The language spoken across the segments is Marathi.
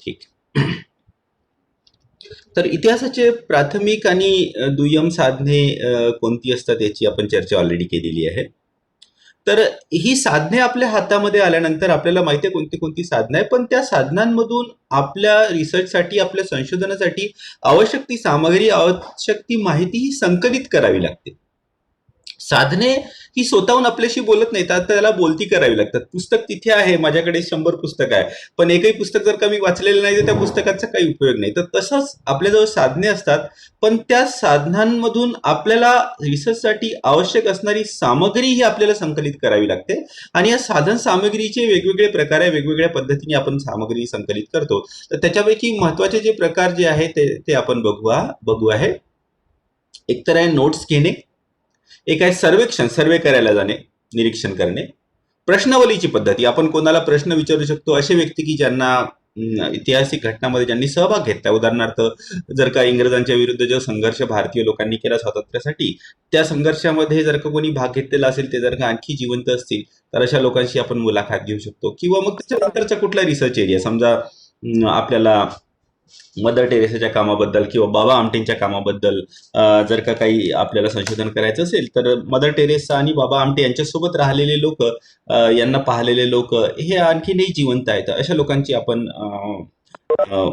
ठीक. तर इतिहासाचे प्राथमिक आणि दुय्यम साधने कोणती असतात याची आपण चर्चा ऑलरेडी केलेली आहे. तर ही साधने आपल्या हातामध्ये आल्यानंतर आपल्याला माहिती आहे कोणती कोणती साधनं आहे, पण त्या साधनांमधून आपल्या रिसर्चसाठी, आपल्या संशोधनासाठी आवश्यक ती सामग्री, आवश्यक ती माहिती ही संकलित करावी लागते. साधने ही स्वतःहून आपल्याशी बोलत नाहीत, तर त्याला बोलती करावी लागतात. पुस्तक तिथे आहे, माझ्याकडे 100 पुस्तक आहे, पण एकही पुस्तक जर का मी वाचलेलं नाही तर त्या पुस्तकाचा काही उपयोग नाही. तर तसंच आपल्याजवळ साधने असतात, पण त्या साधनांमधून आपल्याला रिसर्चसाठी आवश्यक असणारी सामग्री ही आपल्याला संकलित करावी लागते. आणि या साधन सामग्रीचे वेगवेगळे प्रकार आहे, वेगवेगळ्या पद्धतीने आपण सामग्री संकलित करतो. तर त्याच्यापैकी महत्वाचे जे प्रकार जे आहे ते आपण बघू आहे. एक तर आहे नोट्स घेणे, एक आहे सर्वेक्षण, सर्वे करायला जाणे, निरीक्षण करणे. प्रश्नावलीची पद्धती, आपण कोणाला प्रश्न विचारू शकतो, असे व्यक्ती की ज्यांना ऐतिहासिक घटनांमध्ये ज्यांनी सहभाग घेतला. उदाहरणार्थ, जर का इंग्रजांच्या विरुद्ध जो संघर्ष भारतीय लोकांनी केला स्वातंत्र्यासाठी, त्या संघर्षामध्ये जर का कोणी भाग घेतलेला असेल, ते जर का आणखी जिवंत असतील तर अशा लोकांशी आपण मुलाखत घेऊ शकतो. किंवा मग त्याच्यानंतरचा कुठला रिसर्च एरिया, समजा आपल्याला मदर टेरेसाच्या कामाबद्दल किंवा बाबा आमटेंच्या कामाबद्दल जर का काही आपल्याला संशोधन करायचं असेल, तर मदर टेरेसा आणि बाबा आमटे यांच्यासोबत राहिलेले लोक, यांना पाहिलेले लोक हे आणखीनही जिवंत आहेत. अशा लोकांची आपण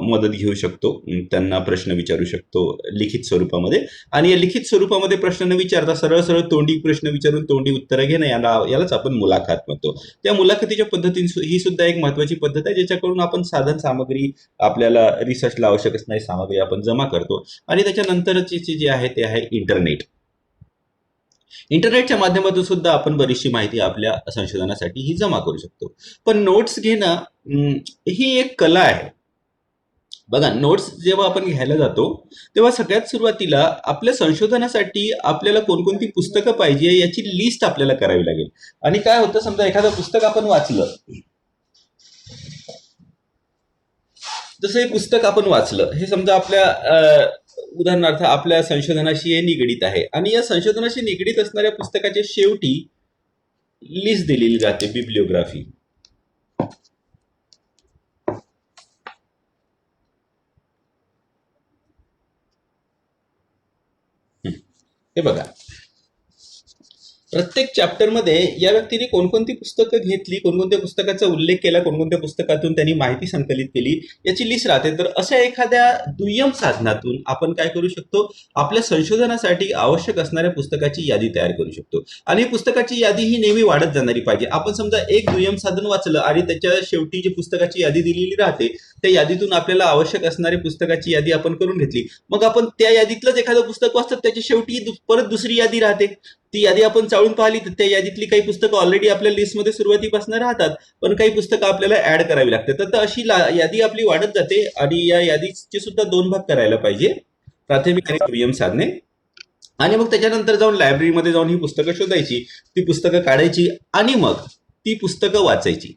मदत घेऊ शकतो, त्यांना प्रश्न विचारू शकतो लिखित स्वरूपामध्ये. आणि या लिखित स्वरूपामध्ये प्रश्न न विचारता सरळ सरळ तोंडी प्रश्न विचारून तोंडी उत्तरं घेणं, यालाच आपण मुलाखत म्हणतो. त्या मुलाखतीच्या पद्धतीने ही सुद्धा एक महत्वाची पद्धत आहे, ज्याच्याकडून आपण साधन सामग्री, आपल्याला रिसर्चला आवश्यक असणारी सामग्री आपण जमा करतो. आणि त्याच्यानंतरचे जे आहे ते आहे इंटरनेट. इंटरनेटच्या माध्यमातून सुद्धा आपण बरीचशी माहिती आपल्या संशोधनासाठी ही जमा करू शकतो. पण नोट्स घेणं ही एक कला आहे. बघा, नोट्स जेव्हा आपण घ्यायला जातो तेव्हा सगळ्यात सुरुवातीला आपल्या संशोधनासाठी आपल्याला कोणकोणती पुस्तकं पाहिजे याची लिस्ट आपल्याला करावी लागेल. आणि काय होतं, समजा एखादं पुस्तक आपण वाचलं, जसं हे पुस्तक आपण वाचलं, हे समजा आपल्या उदाहरणार्थ आपल्या संशोधनाशी हे निगडीत आहे, आणि या संशोधनाशी निगडीत असणाऱ्या पुस्तकाच्या शेवटी लिस्ट दिलेली जाते, बिब्लिओग्राफी. हे बघा, प्रत्येक चॅप्टरमध्ये या व्यक्तीने कोणकोणती पुस्तकं घेतली, कोणकोणत्या पुस्तकाचा उल्लेख केला, कोणकोणत्या पुस्तकातून त्यांनी माहिती संकलित केली, याची लिस्ट राहते. तर अशा एखाद्या दुय्यम साधनातून आपण काय करू शकतो, आपल्या संशोधनासाठी आवश्यक असणाऱ्या पुस्तकाची यादी तयार करू शकतो. आणि पुस्तकाची यादी ही नेहमी वाढत जाणारी पाहिजे. आपण समजा एक दुय्यम साधन वाचलं आणि त्याच्या शेवटी जी पुस्तकाची यादी दिलेली राहते, त्या यादीतून आपल्याला आवश्यक असणारी पुस्तकाची यादी आपण करून घेतली, मग आपण त्या यादीतलंच एखादं पुस्तक वाचतं, त्याच्या शेवटी परत दुसरी यादी राहते, ती यादी आपण चाळून पाहिली तर त्या यादीतली काही पुस्तकं ऑलरेडी आपल्या लिस्टमध्ये सुरुवातीपासून राहतात, पण काही पुस्तकं आपल्याला ऍड करावी लागते. तर अशी यादी आपली वाढत जाते. आणि या यादीचे सुद्धा 2 भाग करायला पाहिजे, प्राथमिक आणि दुय्यम साधने. आणि मग त्याच्यानंतर जाऊन लायब्ररीमध्ये जाऊन ही पुस्तकं शोधायची, ती पुस्तकं काढायची आणि मग ती पुस्तकं वाचायची.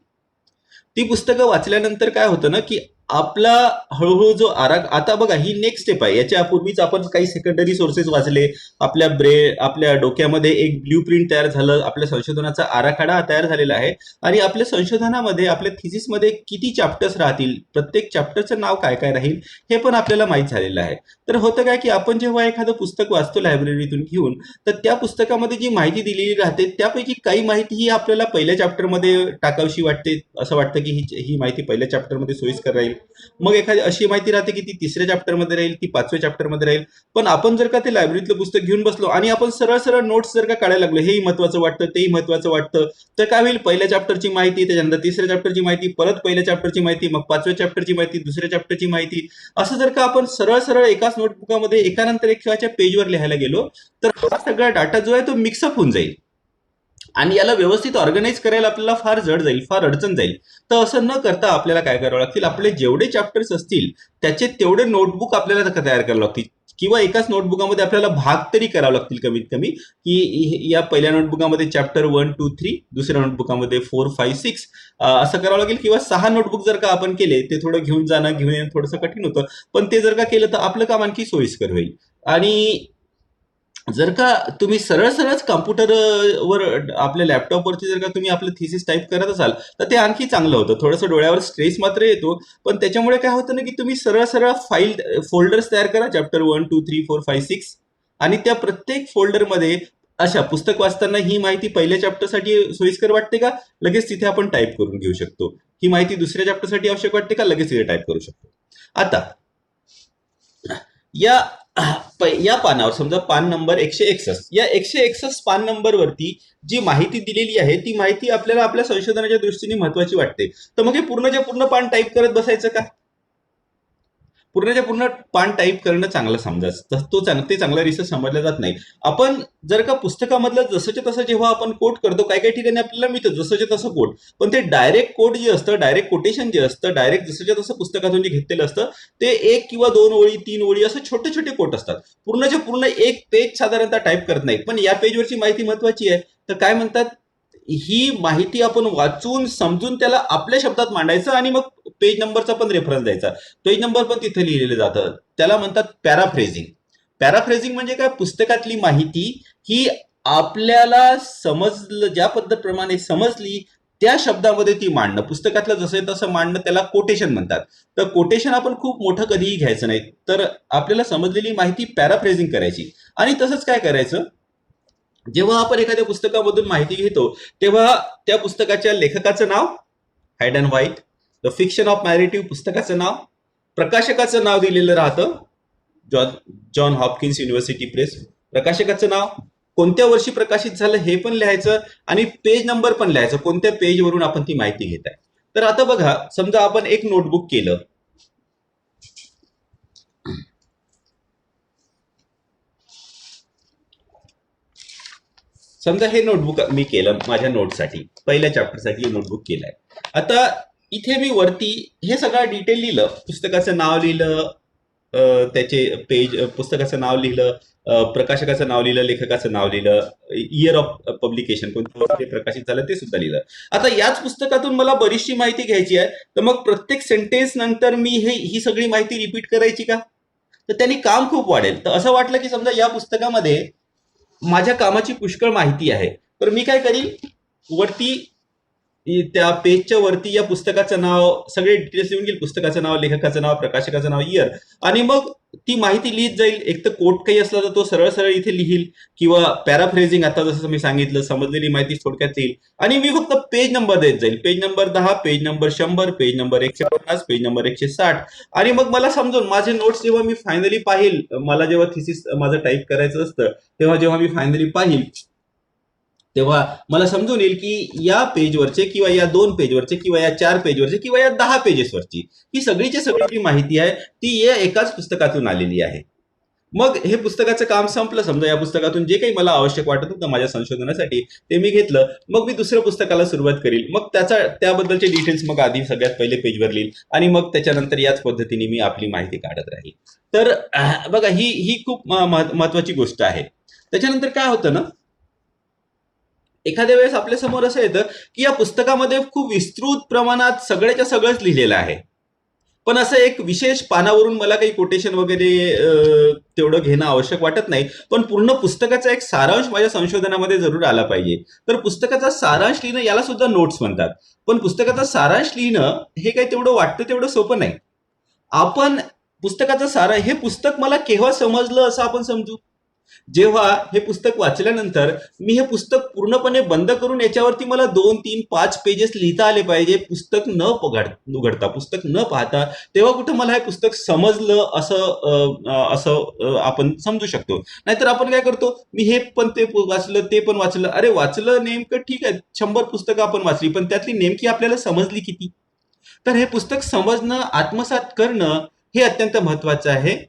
ती पुस्तकं वाचल्यानंतर काय होतं ना, की आपला हळूहळू जो आता बघा, ही नेक्स्ट स्टेप आहे. याच्या पूर्वीच आपण काही सेकंडरी सोर्सेस वाचले, आपल्या डोक्यामध्ये एक ब्ल्यू प्रिंट तयार झालं, आपल्या संशोधनाचा आराखडा तयार झालेला आहे. आणि आपल्या संशोधनामध्ये, आपल्या थिसिसमध्ये किती चॅप्टर्स राहतील, प्रत्येक चॅप्टरचं नाव काय काय राहील, हे पण आपल्याला माहीत झालेलं आहे. तर होतं काय, की आपण जेव्हा एखादं पुस्तक वाचतो लायब्ररीतून घेऊन, तर त्या पुस्तकामध्ये जी माहिती दिलेली राहते त्यापैकी काही माहिती ही आपल्याला पहिल्या चॅप्टरमध्ये टाकावीशी वाटते. असं वाटतं की ही माहिती पहिल्या चॅप्टरमध्ये सोयीस्कर राहील. मग एखादी अशी माहिती राहते की ती तिसऱ्या चॅप्टरमध्ये राहील, ती 5व्या चॅप्टरमध्ये राहील. पण आपण जर का ते लायब्ररीतलं पुस्तक घेऊन बसलो आणि आपण सरळ सरळ नोट्स जर का काढायला लागलो, हेही महत्वाचं वाटतं, तेही महत्वाचं वाटतं, तर काय होईल, पहिल्या चॅप्टरची माहिती, त्याच्यानंतर तिसऱ्या चॅप्टरची माहिती, परत पहिल्या चॅप्टरची माहिती, मग 5व्या चॅप्टरची माहिती, दुसऱ्या चॅप्टरची माहिती, असं जर का आपण सरळ सरळ एकाच नोटबुकामध्ये एकानंतर एक किंवाच्या पेजवर लिहायला गेलो, तर हा सगळा डाटा जो आहे तो मिक्सअप होऊन जाईल आणि याला व्यवस्थित ऑर्गनाईज करायला आपल्याला फार जड जाईल, फार अडचण जाईल. तर असं न करता आपल्याला काय करावं लागतील, आपले जेवढे चॅप्टर्स असतील त्याचे तेवढे नोटबुक आपल्याला तयार करावं लागतील, किंवा एकाच नोटबुकामध्ये आपल्याला भाग तरी करावं लागतील कमीत कमी, की या पहिल्या नोटबुकामध्ये चॅप्टर 1, 2, 3, दुसऱ्या नोटबुकामध्ये 4, 5, 6 असं करावं लागेल. किंवा 6 नोटबुक जर का आपण केले, ते थोडं घेऊन येणं थोडंसं कठीण होतं, पण ते जर का केलं तर आपलं काम आणखी सोयीस्कर होईल. आणि जर का तुम्ही सरळ सरळच कॉम्प्युटरवर आपल्या लॅपटॉपवरती जर का तुम्ही आपलं थिसिस टाईप करत असाल तर ते आणखी चांगलं होतं. थोडंसं डोळ्यावर स्ट्रेस मात्र येतो, पण त्याच्यामुळे काय होतं ना की तुम्ही सरळ सरळ फाईल फोल्डर्स तयार करा, चॅप्टर 1 2 3 4 5 6, आणि त्या प्रत्येक फोल्डरमध्ये अशा पुस्तक वाचताना ही माहिती पहिल्या चॅप्टरसाठी सोयीस्कर वाटते का, लगेच तिथे आपण टाईप करून घेऊ शकतो. ही माहिती दुसऱ्या चॅप्टरसाठी आवश्यक वाटते का, लगेच तिथे टाईप करू शकतो. आता या या पानावर समजा पान नंबर 161, या 161 पान नंबरवरती जी माहिती दिलेली आहे ती माहिती आपल्याला आपल्या संशोधनाच्या दृष्टीने महत्वाची वाटते. तर मग हे पूर्णच्या पूर्ण पान टाईप करत बसायचं का? पूर्णच्या पूर्ण पान टाईप करणं चांगलं समजायचं, ते चांगला रिसर्च समजला जात नाही. आपण जर का पुस्तकामधलं जसंच्या तसं जेव्हा आपण कोट करतो, काही काही ठिकाणी आपल्याला मिळतं जसंच्या तसं कोट, पण ते डायरेक्ट कोट जे असतं, डायरेक्ट कोटेशन जे असतं, डायरेक्ट जसंच्या तसं पुस्तकातून जे घेतलेलं असतं, ते 1 किंवा 2 ओळी 3 ओळी असं छोटे छोटे कोट असतात. पूर्णच्या पूर्ण एक पेज साधारणतः टाईप करत नाही. पण या पेजवरची माहिती महत्वाची आहे, तर काय म्हणतात, ही माहिती आपण वाचून समजून त्याला आपल्या शब्दात मांडायचं आणि मग पेज नंबरचा पण रेफरन्स द्यायचा. पेज नंबर पण तिथे लिहिलेलं जातं. त्याला म्हणतात पॅराफ्रेझिंग. पॅराफ्रेझिंग म्हणजे काय, पुस्तकातली माहिती ही आपल्याला समजलं, ज्या पद्धतीप्रमाणे समजली त्या शब्दामध्ये ती मांडणं, पुस्तकातलं जसं तसं मांडणं, त्याला कोटेशन म्हणतात. तर कोटेशन आपण खूप मोठं कधीही घ्यायचं नाही, तर आपल्याला समजलेली माहिती पॅराफ्रेझिंग करायची. आणि तसंच काय करायचं, जेव्हा आपण एखाद्या पुस्तकामधून माहिती घेतो तेव्हा त्या पुस्तकाच्या लेखकाचं नाव Hayden White, the fiction of narrative पुस्तकाचं नाव, प्रकाशकाचं नाव दिलेलं राहतं, John John Hopkins University Press, प्रकाशकाचं नाव, कोणत्या वर्षी प्रकाशित झालं हे पण लिहायचं, आणि पेज नंबर पण लिहायचं, कोणत्या पेजवरून आपण ती माहिती घेत आहे. तर आता बघा, समजा आपण एक नोटबुक केलं, समजा हे नोटबुक मी केलं माझ्या नोटसाठी, पहिल्या चॅप्टरसाठी नोटबुक केलंय. आता इथे मी वरती हे सगळं डिटेल लिहिलं, पुस्तकाचं नाव लिहिलं, त्याचे पेज, पुस्तकाचं नाव लिहिलं, प्रकाशकाचं नाव लिहिलं, लेखकाचं नाव लिहिलं, इयर ऑफ पब्लिकेशन, कोणत्या वर्षी प्रकाशित झालं ते सुद्धा लिहिलं. आता याच पुस्तकातून मला बरीचशी माहिती घ्यायची आहे, तर मग प्रत्येक सेंटेन्स नंतर मी ही सगळी माहिती रिपीट करायची का? तर त्यांनी काम खूप वाढेल. तर असं वाटलं की समजा या पुस्तकामध्ये माझ्या कामाची पुष्कळ माहिती आहे, तर मी काय करीन, वरती त्या पेजच्या वरती या पुस्तकाचं नाव, सगळे डिटेल्स लिहून घेईल, पुस्तकाचं नाव, लेखकाचं नाव, प्रकाशकाचं नाव, इयर, आणि मग ती माहिती लिहित जाईल. एक तर कोट काही असला तर तो सरळ सरळ इथे लिहील, किंवा पॅराफ्रेझिंग आता जसं मी सांगितलं, समजलेली माहिती थोडक्यात येईल, आणि मी फक्त पेज नंबर देत जाईल, page number 10, page number 100, page number 150, page number 160, आणि मग मला समजून माझे नोट्स जेव्हा मी फायनली पाहिल, मला जेव्हा थिसिस माझं टाईप करायचं असतं तेव्हा जेव्हा मी फायनली पाहिल, तेव्हा मला समजून येईल की या पेजवरचे किंवा या 2 पेजवरचे किंवा या 4 पेजवरचे किंवा या 10 पेजेसवरची ही सगळीची सगळी जी माहिती आहे ती या एकाच पुस्तकातून आलेली आहे. मग हे पुस्तकाचं काम संपलं. समजा या पुस्तकातून जे काही मला आवश्यक वाटत होतं माझ्या संशोधनासाठी ते मी घेतलं, मग मी दुसऱ्या पुस्तकाला सुरुवात करील, मग त्याबद्दलचे डिटेल्स मग आधी सगळ्यात पहिले पेजवर लिहिल, आणि मग त्याच्यानंतर याच पद्धतीने मी आपली माहिती काढत राहील. तर बघा, ही ही खूप महत्वाची गोष्ट आहे. त्याच्यानंतर काय होतं ना, एखाद्या वेळेस आपल्या समोर असं येतं की या पुस्तकामध्ये खूप विस्तृत प्रमाणात सगळ्याच्या सगळंच लिहिलेलं आहे, पण असं एक विशेष पानावरून मला काही कोटेशन वगैरे तेवढं घेणं आवश्यक वाटत नाही, पण पूर्ण पुस्तकाचा एक सारांश माझ्या संशोधनामध्ये जरूर आला पाहिजे. तर पुस्तकाचा सारांश लिहिणं याला सुद्धा नोट्स म्हणतात. पण पुस्तकाचा सारांश लिहिणं हे काही तेवढं वाटतं तेवढं सोपं नाही. आपण पुस्तकाचा सारा, हे पुस्तक मला केव्हा समजलं असं आपण समजू, जेव्हा हे पुस्तक वाचल्यानंतर मी हे पुस्तक पूर्णपणे बंद करून याच्यावरती मला 2 3 5 पेजेस लिहिता आले पाहिजे, पुस्तक न उघडता, पुस्तक न पाहता, तेव्हा कुठं मला हे पुस्तक समजलं असं आपण समजू शकतो. नाहीतर आपण काय करतो, मी हे पण ते वाचलं, ते पण वाचलं, अरे वाचलं नेमकं ठीक आहे, 100 पुस्तकं आपण वाचली, पण त्यातली नेमकी आपल्याला समजली किती? तर हे पुस्तक समजणं, आत्मसात करणं हे अत्यंत महत्वाचं आहे.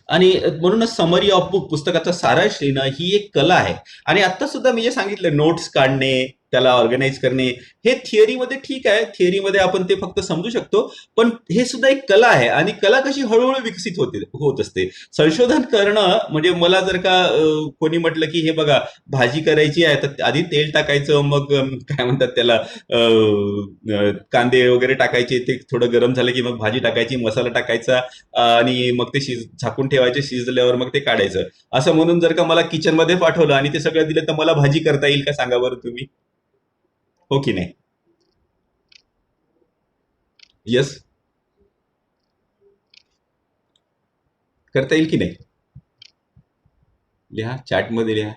आणि म्हणूनच समरी ऑफ बुक, पुस्तकाचा सारांश लिहिणं ही एक कला आहे. आणि आता सुद्धा मी जे सांगितलं, नोट्स काढणे, त्याला ऑर्गनाईज करणे, हे थिअरीमध्ये ठीक आहे, थिअरीमध्ये आपण ते फक्त समजू शकतो, पण हे सुद्धा एक कला आहे आणि कला कशी हळूहळू विकसित होत असते. संशोधन करणं म्हणजे मला जर का कोणी म्हटलं की हे बघा भाजी करायची आहे तर आधी तेल टाकायचं, मग काय म्हणतात त्याला कांदे वगैरे टाकायचे, ते थोडं गरम झालं की मग भाजी टाकायची, मसाला टाकायचा आणि मग ते झाकून ठेवायचे, शिजल्यावर मग ते काढायचं, असं म्हणून जर का मला किचन मध्ये पाठवलं आणि ते सगळं दिलं तर मला भाजी करता येईल का सांगा बरं तुम्ही? हो की नाही? यस, करता येईल की नाही? लिहा, चॅट मध्ये लिहा.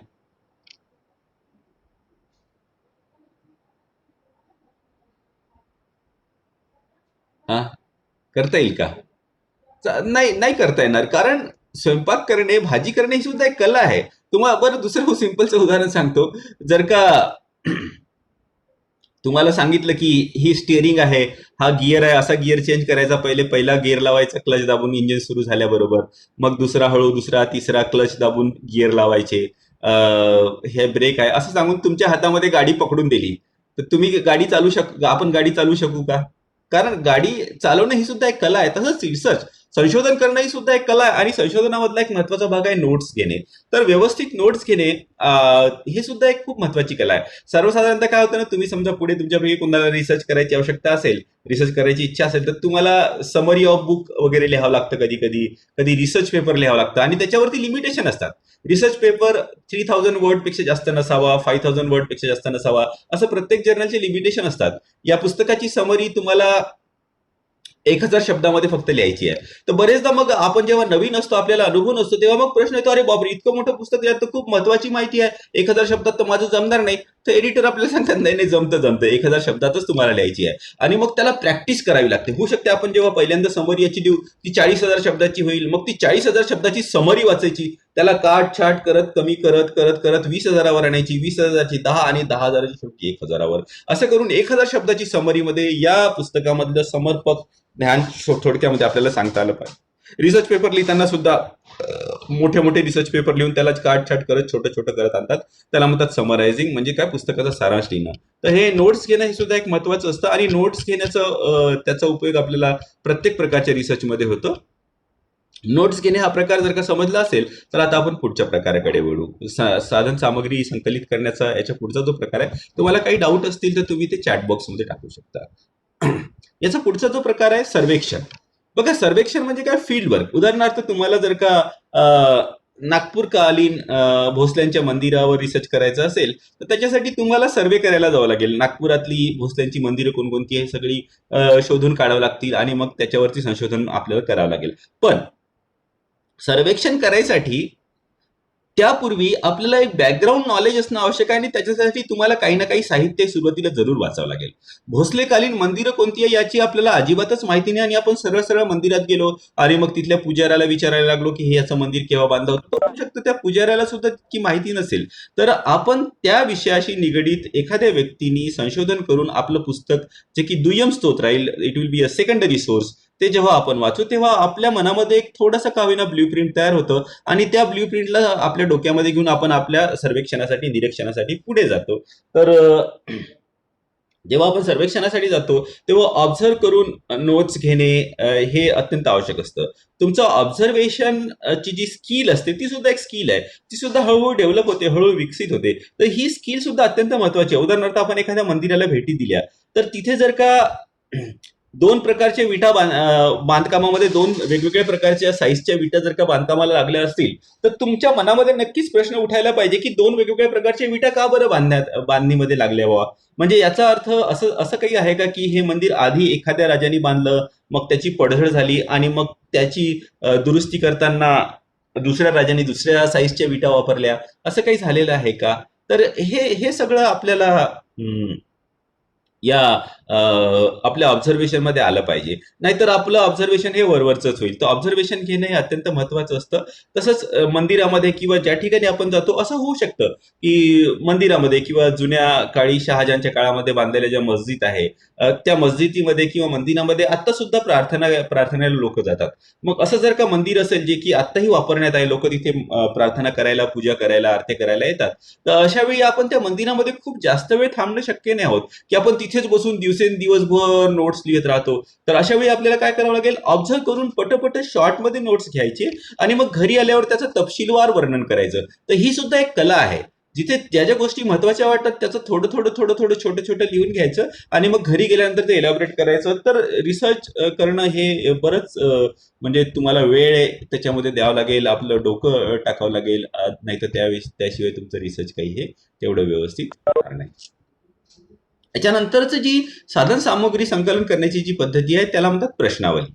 हा, करता येईल का? नाही, नाही करता येणार, कारण स्वयंपाक करणे, भाजी करणे ही सुद्धा एक कला आहे. तुम्हाला बरं दुसरं सिंपलचं उदाहरण सांगतो. जर का तुम्हाला सांगितलं की ही स्टिअरिंग आहे, हा गिअर आहे, असा गिअर चेंज करायचा, पहिला गिअर लावायचा क्लच दाबून इंजिन सुरू झाल्याबरोबर, मग दुसरा हळू, दुसरा तिसरा क्लच दाबून गिअर लावायचे, हे ब्रेक आहे, असं सांगून तुमच्या हातामध्ये गाडी पकडून दिली, तर तुम्ही गाडी आपण गाडी चालवू शकू का? कारण गाडी चालवणं ही सुद्धा एक कला आहे. तसंच रिसर्च, संशोधन करणं ही सुद्धा एक कला आहे आणि संशोधनामधला एक महत्वाचा भाग आहे नोट्स घेणे. तर व्यवस्थित नोट्स घेणे हे सुद्धा एक खूप महत्वाची कला आहे. सर्वसाधारणतः काय होतं ना, तुम्ही समजा पुढे तुमच्यापैकी कोणाला रिसर्च करायची आवश्यकता असेल, रिसर्च करायची इच्छा असेल, तर तुम्हाला समरी ऑफ बुक वगैरे लिहावं लागतं, कधी कधी कधी रिसर्च पेपर लिहावं लागतं आणि त्याच्यावरती लिमिटेशन असतात. रिसर्च पेपर 3000 वर्ड पेक्षा जास्त नसावा, 5000 वर्ड पेक्षा जास्त नसावा, असं प्रत्येक जर्नलचे लिमिटेशन असतात. या पुस्तकाची समरी तुम्हाला 1000 शब्दामध्ये फक्त लिहायची आहे. तर बरेचदा मग आपण जेव्हा नवीन असतो, आपल्याला अनुभव नसतो, तेव्हा मग प्रश्न येतो, अरे बापरे, इतकं मोठं पुस्तक लिहा तर खूप महत्वाची माहिती आहे, 1000 शब्दात तर माझं जमणार नाही. तर एडिटर आपल्याला सांगतात, नाही नाही, जमतं, 1000 शब्दातच तुम्हाला लिहायची आहे. आणि मग त्याला प्रॅक्टिस करावी लागते. होऊ शकते आपण जेव्हा पहिल्यांदा समरी याची लिहू, ती 40,000 शब्दाची होईल, मग ती 40,000 शब्दाची समरी वाचायची, त्याला काट छाट करत, कमी करत करत करत 20,000वर आणायची, 20,000ची 10 आणि 10,000ची शेवटी 1,000वर, असं करून 1000 शब्दाची समरीमध्ये या पुस्तकामधलं समर्पक ज्ञान थोडक्यामध्ये आपल्याला सांगता आलं पाहिजे. रिसर्च पेपर लिहिताना सुद्धा मोठे मोठे रिसर्च पेपर लिहून त्याला काटछाट करत छोटं छोटं करत आणतात, त्याला म्हणतात समरायझिंग, म्हणजे काय, पुस्तकाचा सारांश लिहिणं. तर हे नोट्स घेणं हे सुद्धा एक महत्वाचं असतं आणि नोट्स घेण्याचं त्याचा उपयोग आपल्याला प्रत्येक प्रकारच्या रिसर्चमध्ये होतो. नोट्स घेणे हा प्रकार जर का समजला असेल तर आता आपण पुढच्या प्रकाराकडे वळू. साधन सामग्री संकलित करण्याचा याच्या पुढचा जो प्रकार आहे, तुम्हाला काही डाऊट असतील तर तुम्ही ते चॅट बॉक्समध्ये टाकू शकता. याचा पुढचा जो प्रकार आहे सर्वेक्षण. बघा, सर्वेक्षण म्हणजे काय, फील्ड वर्क. उदाहरणार्थ तुम्हाला जर का नागपूरकालीन भोसल्यांच्या मंदिरावर रिसर्च करायचं असेल, तर त्याच्यासाठी तुम्हाला सर्वे करायला जावं लागेल. नागपुरातली भोसल्यांची मंदिरं कोणकोणती आहे सगळी शोधून काढावं लागतील आणि मग त्याच्यावरती संशोधन आपल्याला करावं लागेल. पण सर्वेक्षण करायसाठी त्यापूर्वी आपल्याला एक बॅकग्राऊंड नॉलेज असणं आवश्यक आहे आणि त्याच्यासाठी तुम्हाला काही ना काही साहित्य सुरुवातीला जरूर वाचावं लागेल. भोसलेकालीन मंदिरं कोणती आहे याची आपल्याला अजिबातच माहिती नाही आणि आपण सरळ सरळ मंदिरात गेलो आणि मग तिथल्या पुजाऱ्याला विचारायला लागलो की हे याचं मंदिर केव्हा बांधलं होतं, तो होऊ शकतो त्या पुजाऱ्याला सुद्धा की माहिती नसेल. तर आपण त्या विषयाशी निगडीत एखाद्या व्यक्तीने संशोधन करून आपलं पुस्तक, जे की दुय्यम स्त्रोत राहील, it will be a secondary source, ते जेव्हा आपण वाचू तेव्हा आपल्या मनामध्ये एक थोडासा का होईना ब्ल्यू प्रिंट तयार होतं आणि त्या ब्ल्यू प्रिंटला आपल्या डोक्यामध्ये घेऊन आपण आपल्या सर्वेक्षणासाठी, निरीक्षणासाठी पुढे जातो. तर जेव्हा आपण सर्वेक्षणासाठी जातो तेव्हा ऑब्झर्व करून नोट्स घेणे हे अत्यंत आवश्यक असतं. तुमचं ऑब्झर्वेशन ची जी स्किल असते ती सुद्धा एक स्किल आहे, ती सुद्धा हळूहळू डेव्हलप होते, हळूहळू विकसित होते. तर ही स्किल सुद्धा अत्यंत महत्वाची आहे. उदाहरणार्थ आपण एखाद्या मंदिराला भेटी दिल्या, तर तिथे जर का दोन प्रकारचे विटा बांधकामामध्ये दोन वेगवेगळ्या प्रकारच्या साईजच्या विटा जर का बांधकामाला लागल्या असतील, तर तुमच्या मनामध्ये नक्कीच प्रश्न उठायला पाहिजे की दोन वेगवेगळ्या प्रकारच्या विटा का बरं बांधणीमध्ये लागल्या व्हा. म्हणजे याचा अर्थ असं असं काही आहे का की हे मंदिर आधी एखाद्या राजाने बांधलं, मग त्याची पडझड झाली आणि मग त्याची दुरुस्ती करताना दुसऱ्या राजाने दुसऱ्या साईजच्या विटा वापरल्या, असं काही झालेलं आहे का? तर हे हे सगळं आपल्याला या आपल्या ऑब्झर्वेशन मध्ये आलं पाहिजे. नाहीतर आपलं ऑब्झर्वेशन हे वरवरचंच होईल. तर ऑब्झर्वेशन घेणं हे अत्यंत महत्वाचं असतं. तसंच मंदिरामध्ये किंवा ज्या ठिकाणी आपण जातो असं होऊ शकतं की मंदिरामध्ये किंवा जुन्या काळी शहाजहानच्या काळामध्ये बांधलेल्या ज्या मस्जिद आहे, त्या मस्जिदीमध्ये किंवा मंदिरामध्ये आता सुद्धा प्रार्थनेला लोक जातात. मग असं जर का मंदिर असेल जे की आत्ताही वापरण्यात आहे, लोक तिथे प्रार्थना करायला, पूजा करायला, आरत्या करायला येतात, तर अशा वेळी आपण त्या मंदिरामध्ये खूप जास्त वेळ थांबणं शक्य नाही आहोत की आपण तिथेच बसून दिवसभर नोट्स लिहित राहतो. तर अशा वेळी आपल्याला काय करावं लागेल, ऑब्झर्व करून पटपट शॉर्टमध्ये नोट्स घ्यायचे आणि मग घरी आल्यावर त्याचं तपशीलवार वर्णन करायचं. तर ही सुद्धा एक कला आहे. जिथे ज्या ज्या गोष्टी महत्वाच्या वाटतात त्याचं थोडं थोडं थोडं थोडं छोटं छोटं लिहून घ्यायचं आणि मग घरी गेल्यानंतर ते एलॅबोरेट करायचं. तर रिसर्च करणं हे बरंच म्हणजे तुम्हाला वेळ त्याच्यामध्ये द्यावं लागेल, आपलं डोकं टाकावं लागेल, नाहीतर त्याशिवाय तुमचं रिसर्च काही हे तेवढं व्यवस्थित होणार नाही. त्याच्यानंतरच जी साधन सामुग्री संकलन करण्याची जी पद्धती आहे त्याला म्हणतात प्रश्नावली.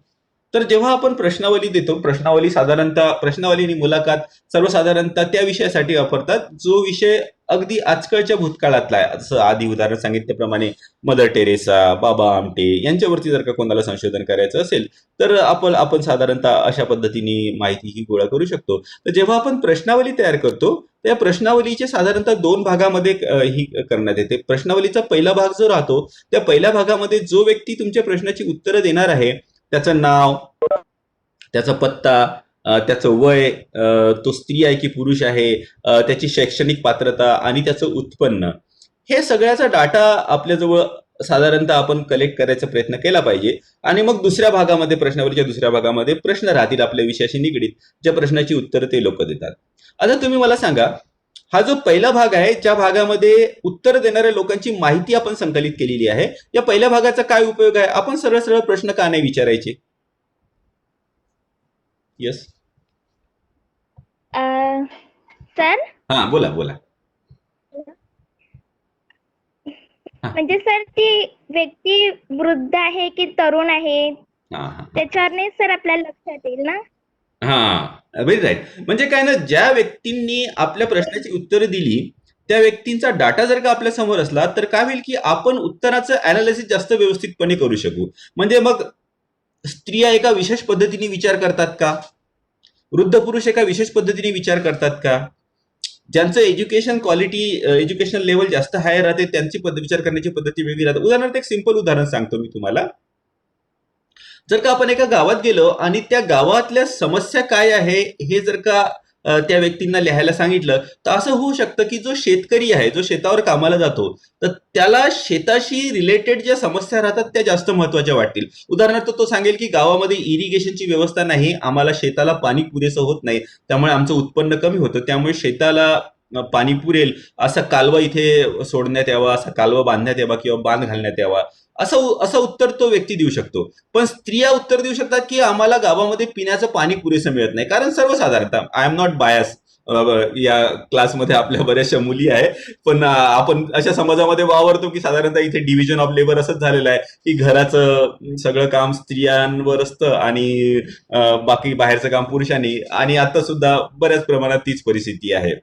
तर जेव्हा आपण प्रश्नावली देतो, प्रश्नावली आणि मुलाखत सर्वसाधारणतः त्या विषयासाठी वापरतात जो विषय अगदी आजकालच्या भूतकाळातला आहे. जसं आधी उदाहरण सांगितल्याप्रमाणे मदर टेरेसा, बाबा आमटे यांच्यावरती जर का कोणाला संशोधन करायचं असेल तर आपण साधारणतः अशा पद्धतीने माहिती ही गोळा करू शकतो. तर जेव्हा आपण प्रश्नावली तयार करतो त्या प्रश्नावलीचे साधारणतः दोन भागामध्ये ही करण्यात येते. प्रश्नावलीचा पहिला भाग जो राहतो त्या पहिल्या भागामध्ये जो व्यक्ती तुमच्या प्रश्नाची उत्तरं देणार आहे त्याचं नाव, त्याचा पत्ता, त्याचं वय, तो स्त्री आहे की पुरुष आहे, त्याची शैक्षणिक पात्रता आणि त्याचं उत्पन्न, हे सगळ्याचा डाटा आपल्याजवळ साधारणतः आपण कलेक्ट करायचा प्रयत्न केला पाहिजे. आणि मग दुसऱ्या भागामध्ये, प्रश्नावलीच्या दुसऱ्या भागामध्ये प्रश्न राहतील आपल्या विषयाशी निगडीत, ज्या प्रश्नाची उत्तरं ते लोक देतात. आता तुम्ही मला सांगा, हा जो पहिला भाग आहे ज्या भागामध्ये उत्तर देणाऱ्या लोकांची माहिती आपण संकलित केलेली आहे, या पहिल्या भागाचा काय उपयोग आहे? आपण सरळ सरळ प्रश्न का नाही विचारायचे? येस. सर, हा, बोला बोला. हा म्हणजे सर ती व्यक्ती वृद्ध आहे की तरुण आहे हा हा त्याच्यावर नाही सर आपल्याला लक्षात येईल ना. हा व्हेरी राईट. म्हणजे काय ना, ज्या व्यक्तींनी आपल्या प्रश्नाची उत्तरं दिली त्या व्यक्तींचा डाटा जर का आपल्या समोर असला तर काय होईल की आपण उत्तराचं अनालिसिस जास्त व्यवस्थितपणे करू शकू. म्हणजे मग स्त्रिया एका विशेष पद्धतीने विचार करतात का, वृद्ध पुरुष एका विशेष पद्धतीने विचार करतात का, ज्यांचं एज्युकेशन लेवल जास्त हाय राहते त्यांची विचार करण्याची पद्धती वेगळी राहते. उदाहरणार्थ एक सिंपल उदाहरण सांगतो मी तुम्हाला. जर का आपण एका गावात गेलो आणि त्या गावातल्या समस्या काय आहे हे जर का त्या व्यक्तींना लिहायला सांगितलं तर असं होऊ शकतं की जो शेतकरी आहे, जो शेतावर कामाला जातो, तर त्याला शेताशी रिलेटेड ज्या समस्या राहतात त्या जास्त महत्वाच्या वाटतील. उदाहरणार्थ तो सांगेल की गावामध्ये इरिगेशनची व्यवस्था नाही, आम्हाला शेताला पाणी पुरेसं होत नाही, त्यामुळे आमचं उत्पन्न कमी होतं, त्यामुळे शेताला पाणी पुरेल असा कालवा इथे सोडण्यात यावा, असा कालवा बांधण्यात यावा किंवा बांध घालण्यात यावा, असं असं उत्तर तो व्यक्ती देऊ शकतो. पण स्त्रिया उत्तर देऊ शकतात की आम्हाला गावामध्ये पिण्याचं पाणी पुरेसं मिळत नाही. कारण सर्वसाधारणतः, आय एम नॉट बायस, या क्लासमध्ये आपल्या बऱ्याचशा मुली आहे, पण आपण अशा समाजामध्ये वावरतो की साधारणतः इथे डिव्हिजन ऑफ लेबर असंच झालेलं आहे की घराचं सगळं काम स्त्रियांवर असतं आणि बाकी बाहेरचं काम पुरुषांनी, आणि आता सुद्धा बऱ्याच प्रमाणात तीच परिस्थिती आहे.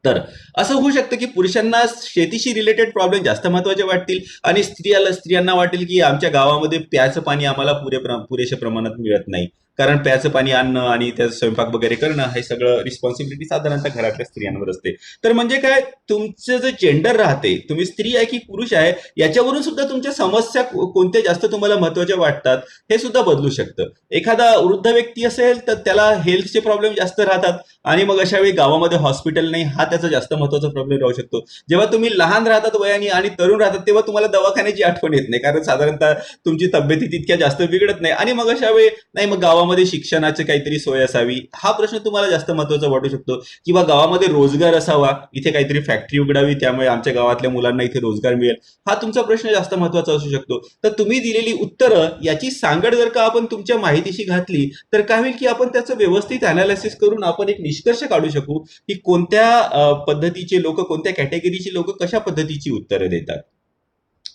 तर असं होऊ शकतं की पुरुषांना शेतीशी रिलेटेड प्रॉब्लेम जास्त महत्वाचे वाटतील आणि स्त्रियांना वाटेल की आमच्या गावामध्ये प्यायचं पाणी आम्हाला पुरेशा प्रमाणात मिळत नाही, कारण प्यायचं पाणी आणणं आणि त्याचा स्वयंपाक वगैरे करणं हे सगळं रिस्पॉन्सिबिलिटी साधारणतः घरातल्या स्त्रियांवर असते. तर म्हणजे काय, तुमचं जे जेंडर राहते, तुम्ही स्त्री आहे की पुरुष आहे, याच्यावरून सुद्धा तुमच्या समस्या कोणत्या जास्त तुम्हाला महत्वाच्या वाटतात हे सुद्धा बदलू शकतं. एखादा वृद्ध व्यक्ती असेल तर त्याला हेल्थचे प्रॉब्लेम जास्त राहतात आणि मग अशा वेळी गावामध्ये हॉस्पिटल नाही, हा त्याचा जास्त महत्वाचा प्रॉब्लेम राहू शकतो. जेव्हा तुम्ही लहान राहतात वयाने आणि तरुण राहतात तेव्हा तुम्हाला दवाखान्याची आठवण येत नाही, कारण साधारणतः तुमची तब्येती तितक्या जास्त बिघडत नाही, आणि मग अशा वेळी नाही, मग गावामध्ये शिक्षणाची काहीतरी सोय असावी हा प्रश्न तुम्हाला जास्त महत्वाचा वाटू शकतो. किंवा गावामध्ये रोजगार असावा, इथे काहीतरी फॅक्टरी उघडावी त्यामुळे आमच्या गावातल्या मुलांना इथे रोजगार मिळेल, हा तुमचा प्रश्न जास्त महत्वाचा असू शकतो. तर तुम्ही दिलेली उत्तरं याची सांगड जर का आपण तुमच्या माहितीशी घातली तर काय होईल की आपण त्याचं व्यवस्थित अनालिसिस करून आपण एक निष्कर्ष काढू शकू की कोणत्या पद्धतीचे लोक, कोणत्या कॅटेगरीचे लोक कशा पद्धतीची उत्तरं देतात.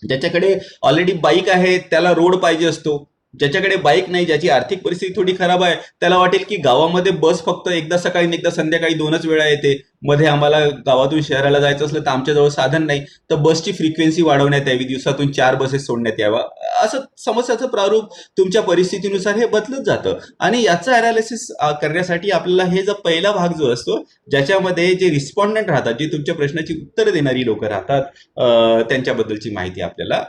ज्याच्याकडे ऑलरेडी बाईक आहे त्याला रोड पाहिजे असतो, ज्याच्याकडे बाईक नाही, ज्याची आर्थिक परिस्थिती थोडी खराब आहे, त्याला वाटेल की गावामध्ये बस फक्त एकदा सकाळी आणि एकदा संध्याकाळी दोनच वेळा येते, मध्ये आम्हाला गावातून शहराला जायचं असलं तर आमच्याजवळ साधन नाही, तर बसची फ्रिक्वेन्सी वाढवण्यात यावी, दिवसातून 4 बसेस सोडण्यात यावा. असं समस्याचं प्रारूप तुमच्या परिस्थितीनुसार हे बदलत जातं. आणि याचं अनालिसिस करण्यासाठी आपल्याला हे जो पहिला भाग जो असतो, ज्याच्यामध्ये जे रिस्पॉन्डंट राहतात, जे तुमच्या प्रश्नाची उत्तरं देणारी लोक राहतात, त्यांच्याबद्दलची माहिती आपल्याला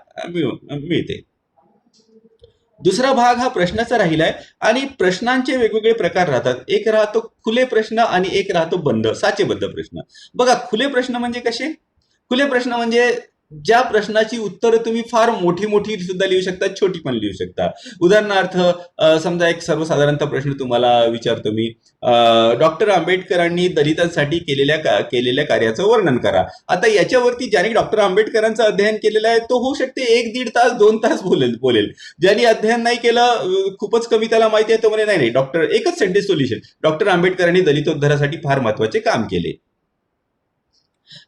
मिळते. दुसरा भाग हा प्रश्नाचा राहिलाय. आणि प्रश्नांचे वेगवेगळे प्रकार राहतात. एक राहतो खुले प्रश्न आणि एक राहतो बंद साचेबद्ध प्रश्न. बघा, खुले प्रश्न म्हणजे कसे? खुले प्रश्न म्हणजे ज्या प्रश्नाची उत्तरं तुम्ही फार मोठी मोठी सुद्धा लिहू शकता, छोटी पण लिहू शकता. उदाहरणार्थ, समजा एक सर्वसाधारणतः प्रश्न तुम्हाला विचारतो मी, डॉक्टर आंबेडकरांनी दलितांसाठी केलेल्या कार्याचं वर्णन करा. आता याच्यावरती ज्याने डॉक्टर आंबेडकरांचं अध्ययन केलेलं आहे तो होऊ शकते 1-1.5 तास 2 तास बोलेल. ज्यांनी अध्ययन नाही केलं, खूपच कमी त्याला माहिती आहे, तो म्हणे नाही नाही, डॉक्टर, एकच सेंटेन्स सोल्युशन, डॉक्टर आंबेडकरांनी दलितोद्धारासाठी फार महत्वाचे काम केले.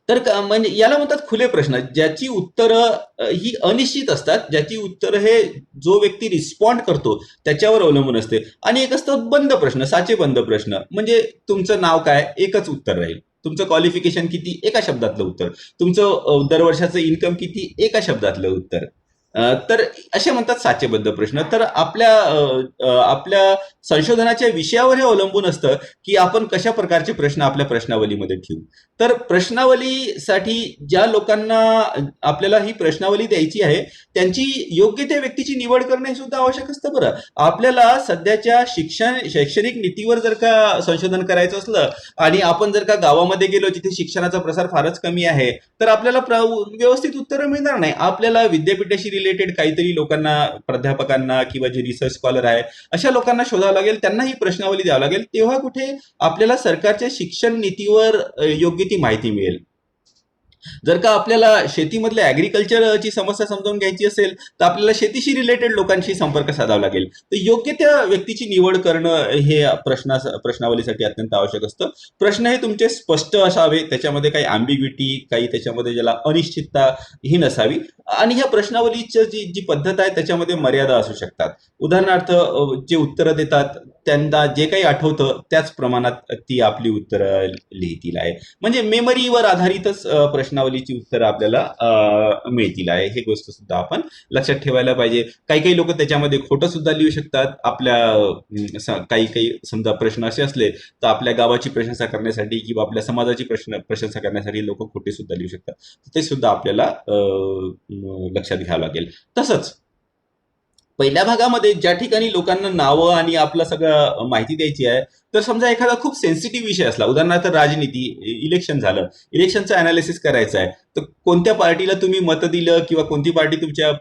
तर म्हणजे याला म्हणतात खुले प्रश्न, ज्याची उत्तरं ही अनिश्चित असतात, ज्याची उत्तरं हे जो व्यक्ती रिस्पॉन्ड करतो त्याच्यावर अवलंबून असते. आणि एक असतं बंद प्रश्न, साचेबंद प्रश्न, म्हणजे तुमचं नाव काय, एकच उत्तर राहील. तुमचं क्वालिफिकेशन किती, एका शब्दातलं उत्तर. तुमचं दरवर्षाचं इन्कम किती, एका शब्दातलं उत्तर. तर असे म्हणतात साचेबद्ध प्रश्न. तर आपल्या संशोधनाच्या विषयावर हे अवलंबून असतं की आपण कशा प्रकारचे प्रश्न आपल्या प्रश्नावलीमध्ये ठेवू. तर प्रश्नावलीसाठी ज्या लोकांना आपल्याला ही प्रश्नावली द्यायची आहे त्यांची योग्य त्या व्यक्तीची निवड करणे सुद्धा आवश्यक असतं. बरं, आपल्याला सध्याच्या शैक्षणिक नीतीवर जर का संशोधन करायचं असलं आणि आपण जर का गावामध्ये गेलो जिथे शिक्षणाचा प्रसार फारच कमी आहे, तर आपल्याला व्यवस्थित उत्तरं मिळणार नाही. आपल्याला विद्यापीठाशी रिलेटेड काहीतरी लोकांना, प्राध्यापकांना किंवा जे रिसर्च स्कॉलर आहे अशा लोकांना शोधावं लागेल, त्यांना ही प्रश्नावली द्यावं लागेल. तेव्हा कुठे आपल्याला सरकारच्या शिक्षण नीतीवर योग्य ती माहिती मिळेल. जर का आपल्याला शेतीमधल्या ऍग्रिकल्चरची समस्या समजावून घ्यायची असेल तर आपल्याला शेतीशी रिलेटेड लोकांशी संपर्क साधावा लागेल. तर योग्य त्या व्यक्तीची निवड करणं हे प्रश्नावलीसाठी अत्यंत आवश्यक असतं. प्रश्न हे तुमचे स्पष्ट असावे, त्याच्यामध्ये काही अँबिग्विटी, काही त्याच्यामध्ये ज्याला अनिश्चितता ही नसावी. आणि ह्या प्रश्नावलीची जी पद्धत आहे त्याच्यामध्ये मर्यादा असू शकतात. उदाहरणार्थ, जे उत्तरं देतात त्यांना जे काही आठवतं त्याच प्रमाणात ती आपली उत्तरं लिहितील आहे. म्हणजे मेमरीवर आधारितच प्रश्नावलीची उत्तरं आपल्याला मिळतील आहे. हे गोष्ट सुद्धा आपण लक्षात ठेवायला पाहिजे. काही काही लोक त्याच्यामध्ये खोटं सुद्धा लिहू शकतात. आपल्या काही समजा प्रश्न असे असले तर आपल्या गावाची प्रशंसा करण्यासाठी किंवा आपल्या समाजाची प्रशंसा करण्यासाठी लोक खोटे सुद्धा लिहू शकतात. ते सुद्धा आपल्याला लक्षात घ्यावं लागेल. तसंच पहिल्या भागामध्ये ज्या ठिकाणी लोकांना नावं आणि आपलं सगळं माहिती द्यायची आहे, तर समजा एखादा खूप सेन्सिटिव्ह विषय असला, उदाहरणार्थ राजनीती, इलेक्शन झालं, इलेक्शनचं अनालिसिस करायचं आहे, तर कोणत्या पार्टीला तुम्ही मत दिलं किंवा कोणती पार्टी तुमच्या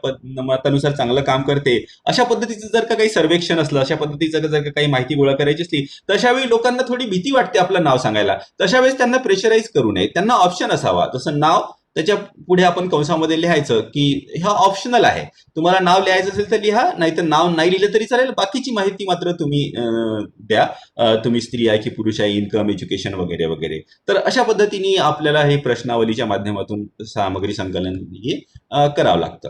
मतानुसार चांगलं काम करते, अशा पद्धतीचं जर का काही सर्वेक्षण असलं, अशा पद्धतीचं जर का काही माहिती गोळा करायची असली, तशा वेळी लोकांना थोडी भीती वाटते आपलं नाव सांगायला. तशा वेळेस त्यांना प्रेशराईज करू नये, त्यांना ऑप्शन असावा. जसं नाव, त्याच्या पुढे आपण कंसामध्ये लिहायचं की हा ऑप्शनल आहे, तुम्हाला नाव लिहायचं असेल तर लिहा, नाहीतर नाव नाही लिहिलं तरी चालेल, बाकीची माहिती मात्र तुम्ही द्या. तुम्ही स्त्री आहे की पुरुष आहे, इन्कम, एज्युकेशन वगैरे वगैरे. तर अशा पद्धतीने आपल्याला हे प्रश्नावलीच्या माध्यमातून सामग्री संकलन हे करावं लागतं.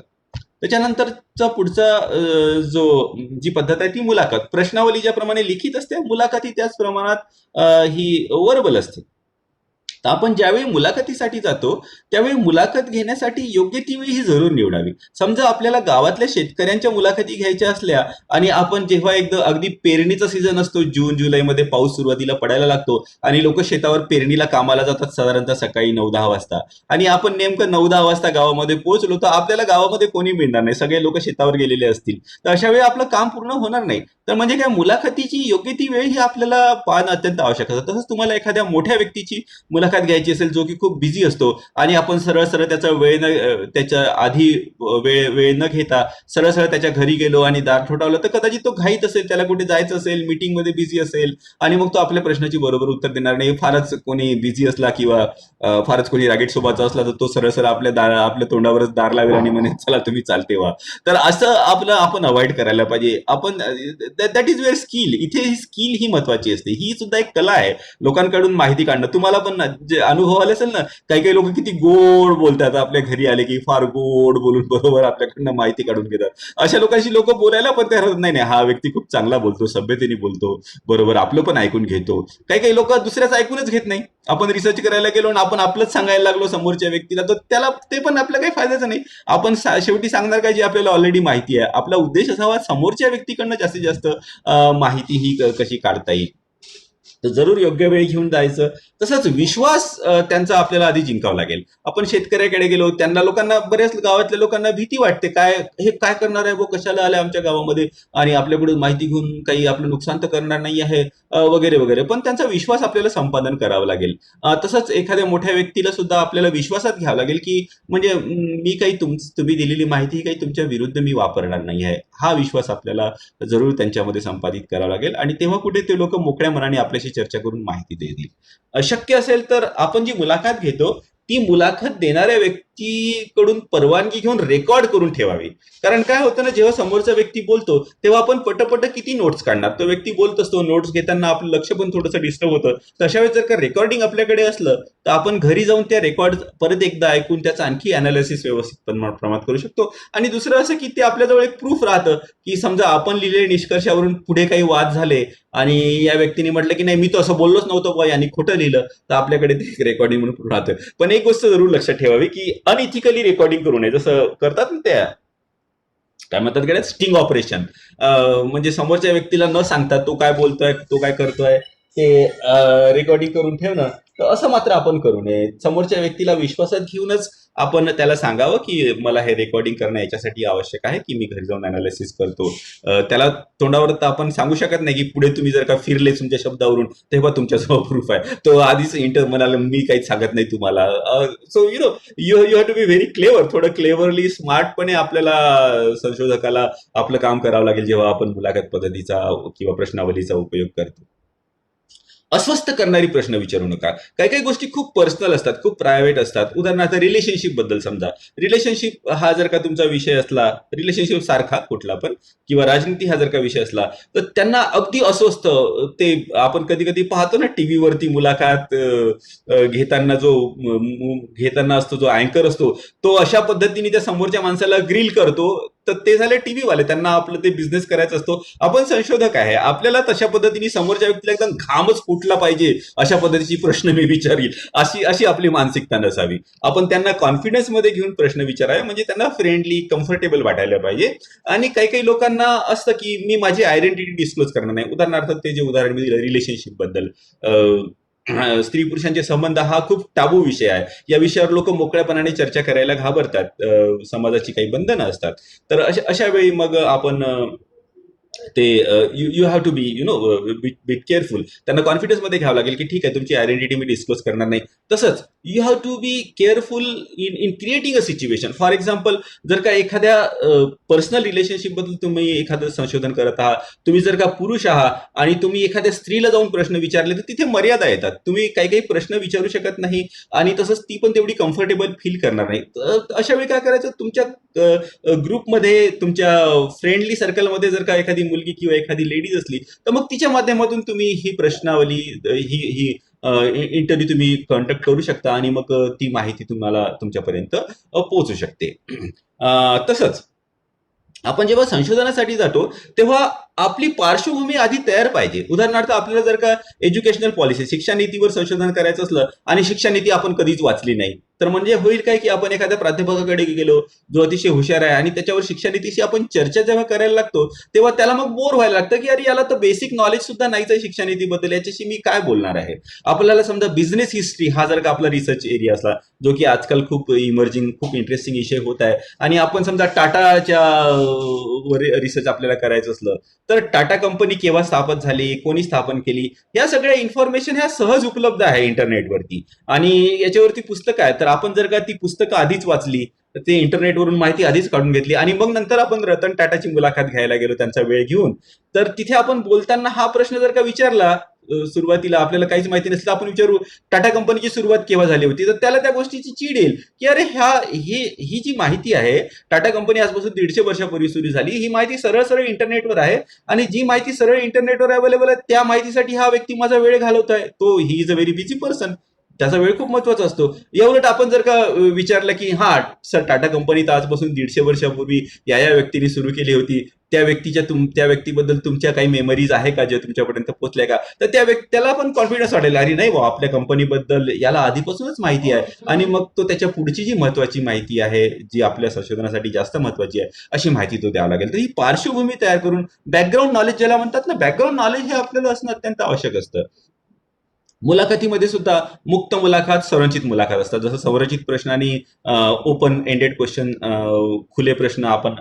त्याच्यानंतरचा पुढचा जी पद्धत आहे ती मुलाखत. प्रश्नावली ज्याप्रमाणे लिखित असते, मुलाखती त्याच प्रमाणात ही वर्बल असते. तर आपण ज्यावेळी मुलाखतीसाठी जातो त्यावेळी मुलाखत घेण्यासाठी योग्य ती वेळ ही जरूर निवडावी. समजा आपल्याला गावातल्या शेतकऱ्यांच्या मुलाखती घ्यायच्या असल्या आणि आपण जेव्हा एकदा अगदी पेरणीचा सीझन असतो, जून जुलैमध्ये पाऊस सुरुवातीला पडायला लागतो आणि लोक शेतावर पेरणीला कामाला जातात साधारणतः सकाळी 9-10 वाजता, आणि आपण नेमकं 9-10 वाजता गावामध्ये पोहोचलो तर आपल्याला गावामध्ये कोणी मिळणार नाही, सगळे लोक शेतावर गेलेले असतील. तर अशा वेळी आपलं काम पूर्ण होणार नाही. तर म्हणजे काय, मुलाखतीची योग्य ती वेळ ही आपल्याला पाहणं अत्यंत आवश्यक असतं. तसंच तुम्हाला एखाद्या मोठ्या व्यक्तीची मुलाखत घ्यायची असेल जो की खूप बिझी असतो आणि आपण सरळ सरळ त्याच्या आधी वेळ न घेता सरळ सरळ त्याच्या घरी गेलो आणि दार ठोठावलं, तर कदाचित तो घाईत असेल, त्याला कुठे जायचं असेल, मीटिंग मध्ये बिझी असेल आणि मग तो आपल्या प्रश्नाची बरोबर उत्तर देणार नाही. फारच कोणी बिझी असला किंवा फारच कोणी रागीट स्वभावाचा असला तर तो सरळ सरळ आपल्या तोंडावरच दार लावेल आणि म्हणे चला तुम्ही चालते व्हा. तर असं आपण अवॉइड करायला पाहिजे. आपण दॅट इज वेअर स्किल, इथे ही स्किल ही महत्वाची असते. ही सुद्धा एक कला आहे लोकांकडून माहिती काढणं. तुम्हाला पण जे अनुभव आले असेल ना, काही काही लोक किती गोड बोलतात, आपल्या घरी आले की फार गोड बोलून बरोबर आपल्याकडनं माहिती काढून घेतात. अशा लोकांशी लोक बोलायला पण तयार होत नाही. नाही, हा व्यक्ती खूप चांगला बोलतो, सभ्यतेने बोलतो, बरोबर आपलं पण ऐकून घेतो. काही काही लोक दुसऱ्याच ऐकूनच घेत नाही. आपण रिसर्च करायला गेलो आणि आपण आपलंच सांगायला लागलो समोरच्या व्यक्तीला, तर त्याला ते पण आपलं काही फायद्याचं नाही. आपण शेवटी सांगणार काय, जे आपल्याला ऑलरेडी माहिती आहे. आपला उद्देश असावा समोरच्या व्यक्तीकडनं जास्तीत जास्त माहिती ही कशी काढता येईल. तर जरूर योग्य वेळ घेऊन जायचं. तसंच विश्वास त्यांचा आपल्याला आधी जिंकावा लागेल. आपण शेतकऱ्याकडे गेलो, त्यांना लोकांना, बऱ्याच गावातल्या लोकांना भीती वाटते, काय हे काय करणार आहे, वो कशाला आलं आमच्या गावामध्ये आणि आपल्याकडून माहिती घेऊन काही आपलं नुकसान तर करणार नाही आहे, वगैरे वगैरे. पण त्यांचा विश्वास आपल्याला संपादन करावा लागेल. तसंच एखाद्या मोठ्या व्यक्तीला सुद्धा आपल्याला विश्वासात घ्यावं लागेल, की म्हणजे मी काही तुम्ही दिलेली माहिती काही तुमच्या विरुद्ध मी वापरणार नाही आहे, हा विश्वास आपल्याला जरूर त्यांच्यामध्ये संपादित करावा लागेल. आणि तेव्हा कुठे ते लोक मोकळ्या मनाने आपल्याशी चर्चा करून माहिती देतील. शक्य असेल तर आपण जी मुलाखत घेतो, ती मुलाखत देणाऱ्या व्यक्तीकडून परवानगी घेऊन रेकॉर्ड करून ठेवावी. कारण काय होतं ना, जेव्हा समोरचा व्यक्ती बोलतो तेव्हा आपण पटपट किती नोट्स काढणार. तो व्यक्ती बोलत असतो, नोट्स घेताना आपलं लक्ष पण थोडंसं डिस्टर्ब होतं. तशा वेळेस जर का रेकॉर्डिंग आपल्याकडे असलं, तर आपण घरी जाऊन त्या रेकॉर्ड परत एकदा ऐकून त्याचं आणखी अनालिसिस व्यवस्थित प्रमाणात करू शकतो. आणि दुसरं असं की ते आपल्याजवळ एक प्रूफ राहतं, की समजा आपण लिहिलेल्या निष्कर्षावरून पुढे काही वाद झाले आणि या व्यक्तीने म्हटलं की नाही, मी तो असं बोललोच नव्हतं बुवा, यांनी खोटं लिहिलं, तर आपल्याकडे ते रेकॉर्डिंग म्हणून राहतं. पण एक गोष्ट जरूर लक्षात ठेवावी, की अनइथिकली रेकॉर्डिंग करू नये. जसं करतात ना त्या, काय म्हणतात गड्या, स्टिंग ऑपरेशन. म्हणजे समोरच्या व्यक्तीला न सांगता तो काय बोलतोय, तो काय करतोय, ते रेकॉर्डिंग करून ठेवणं. तर असं मात्र आपण करू नये. समोरच्या व्यक्तीला विश्वासात घेऊनच आपण त्याला सांगावं, की मला हे रेकॉर्डिंग करणं याच्यासाठी आवश्यक आहे, की मी घरी जाऊन अनालिसिस करतो. त्याला तोंडावर तर आपण सांगू शकत नाही, की पुढे तुम्ही जर का फिरले तुमच्या शब्दावरून तेव्हा तुमच्याजवळ प्रूफ आहे. तो आधीच म्हणाला, मी काहीच सांगत नाही तुम्हाला. So you have to be very clever. थोडं क्लेवरली, स्मार्टपणे आपल्याला संशोधकाला आपलं काम करावं लागेल, जेव्हा आपण मुलाखत पद्धतीचा किंवा प्रश्नावलीचा उपयोग करतो. अस्वस्थ करणारी प्रश्न विचारू नका. काही काही गोष्टी खूप पर्सनल असतात, खूप प्रायव्हेट असतात. उदाहरणार्थ रिलेशनशिप बद्दल समजा. रिलेशनशिप हा जर का तुमचा विषय असला, रिलेशनशिप सारखा कुठला पण, किंवा राजनीती हा जर का विषय असला, तर त्यांना अगदी अस्वस्थ, ते आपण कधी कधी पाहतो ना टीव्हीवरती मुलाखत घेताना, घेताना असतो जो अँकर असतो, तो अशा पद्धतीने त्या समोरच्या माणसाला ग्रिल करतो. तर ते झाले टीव्ही वाले, त्यांना आपलं ते बिझनेस करायचा असतो. आपण संशोधक आहे, आपल्याला तशा पद्धतीने समोरच्या व्यक्तीला एकदम घामच फुटला पाहिजे अशा पद्धतीची प्रश्न मी विचारील, अशी अशी आपली मानसिकता नसावी. आपण त्यांना कॉन्फिडन्स मध्ये घेऊन प्रश्न विचारावे, म्हणजे त्यांना फ्रेंडली, कम्फर्टेबल वाटायला पाहिजे. आणि काही काही लोकांना असतं की मी माझी आयडेंटिटी डिस्क्लोज करणार नाही. उदाहरणार्थ ते जे उदाहरण मी दिलं रिलेशनशिप बद्दल, स्त्री पुरुषांचे संबंध हा खूप टाबू विषय आहे. या विषयावर लोक मोकळ्यापणाने चर्चा करायला घाबरतात, समाजाची काही बंधनं असतात. तर अशा वेळी मग आपण ते you you have to be bit careful. त्यांना कॉन्फिडन्स मध्ये घ्यावं लागेल, की ठीक आहे, तुमची आयडेंटिटी मी डिस्क्लोज करणार नाही. तसंच you have to be careful in creating a situation. For example, जर का एखाद्या पर्सनल रिलेशनशिप बद्दल तुम्ही एखादं संशोधन करत आहात, तुम्ही जर का पुरुष आहात आणि तुम्ही एखाद्या स्त्रीला जाऊन प्रश्न विचारले, तर तिथे मर्यादा येतात. तुम्ही काही काही प्रश्न विचारू शकत नाही आणि तसंच ती पण तेवढी कम्फर्टेबल फील करणार नाही. तर अशा वेळी काय करायचं, तुमच्या ग्रुपमध्ये, तुमच्या फ्रेंडली सर्कलमध्ये जर का एखादी मुलगी किंवा एखादी लेडीज असली, तर मग तिच्या माध्यमातून तुम्ही ही प्रश्नावली, ही ही इंटरव्ह्यू तुम्ही कॉन्टॅक्ट करू शकता आणि मग ती माहिती तुम्हाला तुमच्यापर्यंत पोहोचू शकते. तसंच आपण जेव्हा संशोधनासाठी जातो, तेव्हा आपली पार्श्वभूमी आधी तयार पाहिजे. उदाहरणार्थ, आपल्याला जर का एज्युकेशनल पॉलिसी, शिक्षा नीतीवर संशोधन करायचं असलं आणि शिक्षा नीती आपण कधीच वाचली नाही, तर म्हणजे होईल काय, की आपण एखाद्या प्राध्यापकाकडे गेलो जो अतिशय हुशार आहे आणि त्याच्यावर शिक्षा नीतीशी आपण चर्चा जेव्हा करायला लागतो, तेव्हा त्याला मग बोर व्हायला लागतं, की अरे याला तर बेसिक नॉलेज सुद्धा नाहीच आहे शिक्षा नीतीबद्दल, याच्याशी मी काय बोलणार आहे. आपल्याला समजा बिझनेस हिस्ट्री हा जर का आपला रिसर्च एरिया असला, जो की आजकाल खूप इमर्जिंग, खूप इंटरेस्टिंग विषय होत आहे, आणि आपण समजा टाटाच्या रिसर्च आपल्याला करायचं असलं, तर टाटा कंपनी केव्हा स्थापन झाली, कोणी स्थापन केली, या सगळ्या इन्फॉर्मेशन ह्या सहज उपलब्ध आहे इंटरनेटवरती. आणि याच्यावरती पुस्तकं आहेत, तर आपण जर का ती पुस्तकं आधीच वाचली, तर ते इंटरनेटवरून माहिती आधीच काढून घेतली आणि मग नंतर आपण रतन टाटाची मुलाखत घ्यायला गेलो त्यांचा वेळ घेऊन, तर तिथे आपण बोलताना हा प्रश्न जर का विचारला, सुरुवातीला आपल्याला काहीच माहिती नसलं, आपण विचारू टाटा कंपनीची सुरुवात केव्हा झाली होती, तर त्याला त्या गोष्टीची चीड येईल, की अरे ही जी माहिती आहे, टाटा कंपनी आजपासून 150 वर्षापूर्वी सुरू झाली, ही माहिती सरळ सरळ इंटरनेटवर आहे, आणि जी माहिती सरळ इंटरनेटवर अवेलेबल आहे त्या माहितीसाठी हा व्यक्ती माझा वेळ घालवतोय, तो he is a very busy person. त्याचा वेळ खूप महत्वाचा असतो. याउलट आपण जर का विचारलं की हा सर, टाटा कंपनी तर आजपासून 150 वर्षापूर्वी या व्यक्तीने सुरू केली होती, त्या व्यक्तीबद्दल तुमच्या काही मेमरीज आहे का ज्या तुमच्यापर्यंत पोहोचल्या का, तर त्याला पण कॉन्फिडन्स वाटेल, अरे नाही बा, आपल्या कंपनीबद्दल याला आधीपासूनच माहिती आहे. आणि मग तो त्याच्या पुढची जी महत्वाची माहिती आहे, जी आपल्या संशोधनासाठी जास्त महत्वाची आहे, अशी माहिती तो द्यावा लागेल. तर ही पार्श्वभूमी तयार करून बॅकग्राऊंड नॉलेज ज्याला म्हणतात ना, बॅकग्राऊंड नॉलेज हे आपल्याला असणं अत्यंत आवश्यक असतं. मुलाखतीमध्ये सुद्धा मुक्त मुलाखत, संरचित मुलाखत असतात. जसं संरचित प्रश्न आणि ओपन एंडेड क्वेश्चन, खुले प्रश्न आपण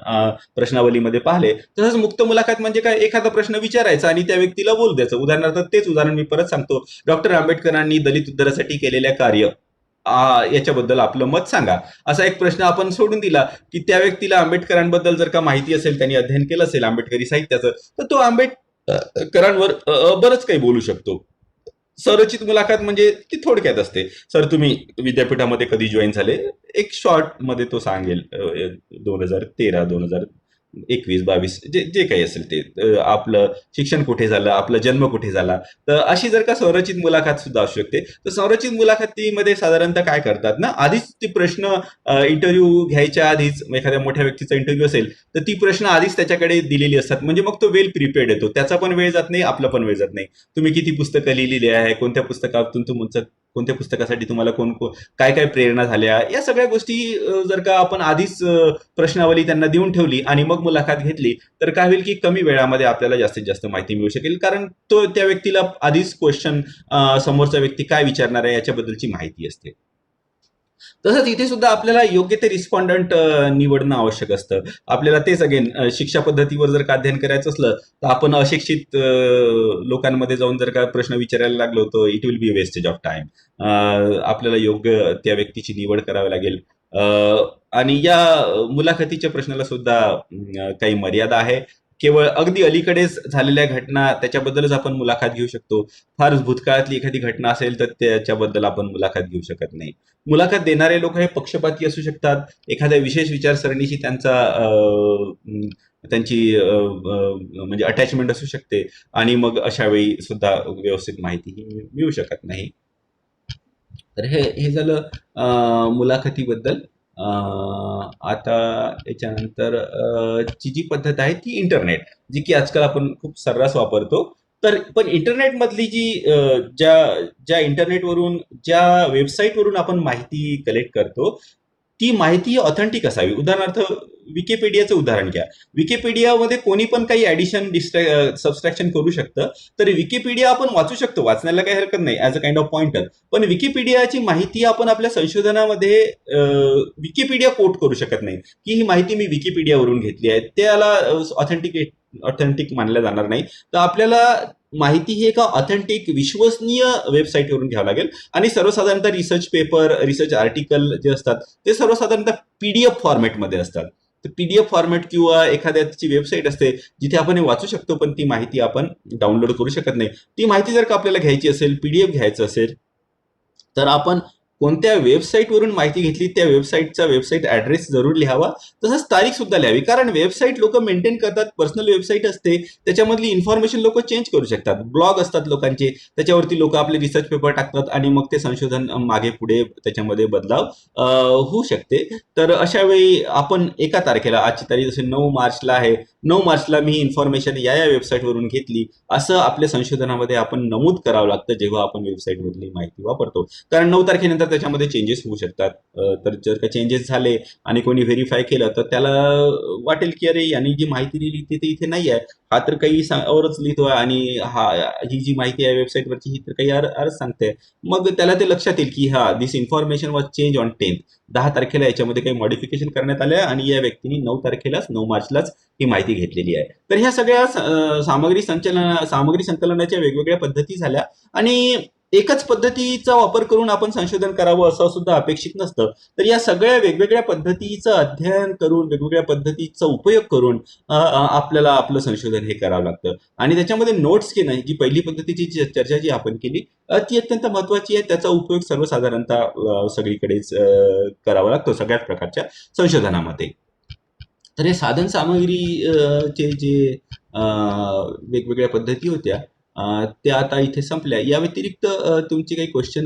प्रश्नावलीमध्ये पाहिले, तसंच मुक्त मुलाखत म्हणजे काय, एखादा प्रश्न विचारायचा आणि त्या व्यक्तीला बोलू द्यायचं. उदाहरणार्थ तेच उदाहरण मी परत सांगतो, डॉक्टर आंबेडकरांनी दलित उद्धारासाठी केलेल्या कार्य याच्याबद्दल आपलं मत सांगा, असा एक प्रश्न आपण सोडून दिला की त्या व्यक्तीला आंबेडकरांबद्दल जर का माहिती असेल, त्यांनी अध्ययन केलं असेल आंबेडकरी साहित्याचं, तर तो आंबेडकरांवर बरंच काही बोलू शकतो. संरचित मुलाखत म्हणजे ती थोडक्यात असते, सर तुम्ही विद्यापीठामध्ये कधी जॉईन झाले, एक शॉर्ट मध्ये तो सांगेल, 2013, 2021, 22, जे जे काही असेल ते, आपलं शिक्षण कुठे झालं, आपला जन्म कुठे झाला. तर अशी जर का संरचित मुलाखत सुद्धा असू शकते. तर संरचित मुलाखतीमध्ये साधारणतः काय करतात ना, आधीच ती प्रश्न, इंटरव्ह्यू घ्यायच्या आधीच, एखाद्या मोठ्या व्यक्तीचा इंटरव्ह्यू असेल तर ती प्रश्न आधीच त्याच्याकडे दिलेली असतात, म्हणजे मग तो वेल प्रिपेअर्ड येतो. त्याचा पण वेळ जात नाही, आपला पण वेळ जात नाही. तुम्ही किती पुस्तकं लिहिलेली आहे, कोणत्या पुस्तकासाठी तुम्हाला काय काय प्रेरणा झाल्या, या सगळ्या गोष्टी जर का आपण आधीच प्रश्नावली त्यांना देऊन ठेवली आणि मग मुलाखत घेतली, तर काय होईल की कमी वेळामध्ये आपल्याला जास्तीत जास्त माहिती मिळू शकेल, कारण त्या व्यक्तीला आधीच क्वेश्चन, समोरचा व्यक्ती काय विचारणार आहे याच्याबद्दलची माहिती असते. तसंच इथे सुद्धा आपल्याला योग्य ते रिस्पॉन्डंट निवडणं आवश्यक असतं. आपल्याला तेच अगेन, शिक्षा पद्धतीवर जर का अध्ययन करायचं असलं, तर आपण अशिक्षित लोकांमध्ये जाऊन जर का प्रश्न विचारायला लागलो, तर it will be wastage of time. आपल्याला योग्य त्या व्यक्तीची निवड करावी लागेल. आणि या मुलाखतीच्या प्रश्नाला सुद्धा काही मर्यादा आहे. केवळ अगदी अलीकडेच झालेल्या घटना त्याच्याबद्दलच आपण मुलाखत घेऊ शकतो. फार भूतकाळातली एखादी घटना असेल तर त्याच्याबद्दल आपण मुलाखत घेऊ शकत नाही. मुलाखत देणारे लोक हे पक्षपाती असू शकतात, एखाद्या विशेष विचारसरणीशी त्यांची म्हणजे अटॅचमेंट असू शकते, आणि मग अशा वेळी सुद्धा व्यवस्थित माहिती ही मिळू शकत नाही. तर हे झालं मुलाखतीबद्दल. आता याच्यानंतर ची जी पद्धत आहे ती इंटरनेट, जी की आजकाल आपण खूप सर्रास वापरतो. तर पण इंटरनेट मधली ज्या इंटरनेटवरून, ज्या वेबसाईटवरून आपण माहिती कलेक्ट करतो, ती माहिती ऑथेंटिक असावी. उदाहरणार्थ विकिपीडियाचं उदाहरण घ्या. विकिपीडियामध्ये कोणी पण काही ऍडिशन, सबस्ट्रॅक्शन करू शकतं. तर विकिपीडिया आपण वाचू शकतो, वाचण्याला काही हरकत नाही, as a kind of pointer. पण विकिपीडियाची माहिती आपण आपल्या संशोधनामध्ये विकिपीडिया कोट करू शकत नाही की ही माहिती मी विकिपीडियावरून घेतली आहे, त्याला ऑथेंटिक मानलं जाणार नाही. तर आपल्याला माहिती ही एका ऑथेंटिक, विश्वसनीय वेबसाईटवरून घ्यावं लागेल. आणि सर्वसाधारणतः रिसर्च पेपर, रिसर्च आर्टिकल जे असतात ते सर्वसाधारणतः पीडीएफ फॉर्मॅटमध्ये असतात. तर पीडीएफ फॉर्मॅट किंवा एखाद्याची वेबसाईट असते जिथे आपण हे वाचू शकतो, पण ती माहिती आपण डाउनलोड करू शकत नाही. ती माहिती जर का आपल्याला घ्यायची असेल, पीडीएफ घ्यायचं असेल, तर आपण कोणत्या वेबसाईटवरून माहिती घेतली त्या वेबसाईट ऍड्रेस जरूर लिहावा. तसंच तारीख सुद्धा लिहावी, कारण वेबसाईट लोक मेंटेन करतात, पर्सनल वेबसाईट असते, त्याच्यामधली इन्फॉर्मेशन लोक चेंज करू शकतात. ब्लॉग असतात लोकांचे, त्याच्यावरती लोक आपले रिसर्च पेपर टाकतात आणि मग ते संशोधन मागे पुढे त्याच्यामध्ये बदलाव होऊ शकते. तर अशा वेळी आपण एका तारखेला, आजची तारीख जसे 9 मार्चला आहे, 9 मार्चला मी इन्फॉर्मेशन या वेबसाईटवरून घेतली, असं आपल्या संशोधनामध्ये आपण नमूद करावं लागतं जेव्हा आपण वेबसाईटमधली माहिती वापरतो. कारण 9 तारखेनंतर त्याच्यामध्ये चेंजेस होऊ शकतात. तर जर का चेंजेस झाले आणि कोणी व्हेरीफाय केलं, तर त्याला वाटेल की अरे यांनी जी माहिती लिहिली ती इथे नाही आहे, हा तर काही औरच लिहितोय, आणि ही जी माहिती आहे वेबसाईटवरची ही तर काही अर्ज सांगते. मग त्याला ते लक्षात येईल की this information was change on 10th, 10 तारखेला याच्यामध्ये काही मॉडिफिकेशन करण्यात आलं आहे आणि या व्यक्तीने 9 तारखेलाच, 9 मार्चलाच ही माहिती घेतलेली आहे. तर ह्या सगळ्या सामग्री संकलनाच्या वेगवेगळ्या पद्धती झाल्या. आणि एकच पद्धतीचा वापर करून आपण संशोधन करावं असं सुद्धा अपेक्षित नसतं. तर या सगळ्या वेगवेगळ्या पद्धतीचं अध्ययन करून, वेगवेगळ्या पद्धतीचा उपयोग करून आपल्याला आपलं संशोधन हे करावं लागतं. आणि त्याच्यामध्ये नोट्स घेणं, जी पहिली पद्धतीची चर्चा जी आपण केली, ती अत्यंत महत्वाची आहे. त्याचा उपयोग सर्वसाधारणतः सगळीकडेच करावा लागतो, सगळ्याच प्रकारच्या संशोधनामध्ये. तर हे साधन सामग्री चे जे वेगवेगळ्या पद्धती होत्या, त्या आता इथे संपल्या. या व्यतिरिक्त तुमचे काही क्वेश्चन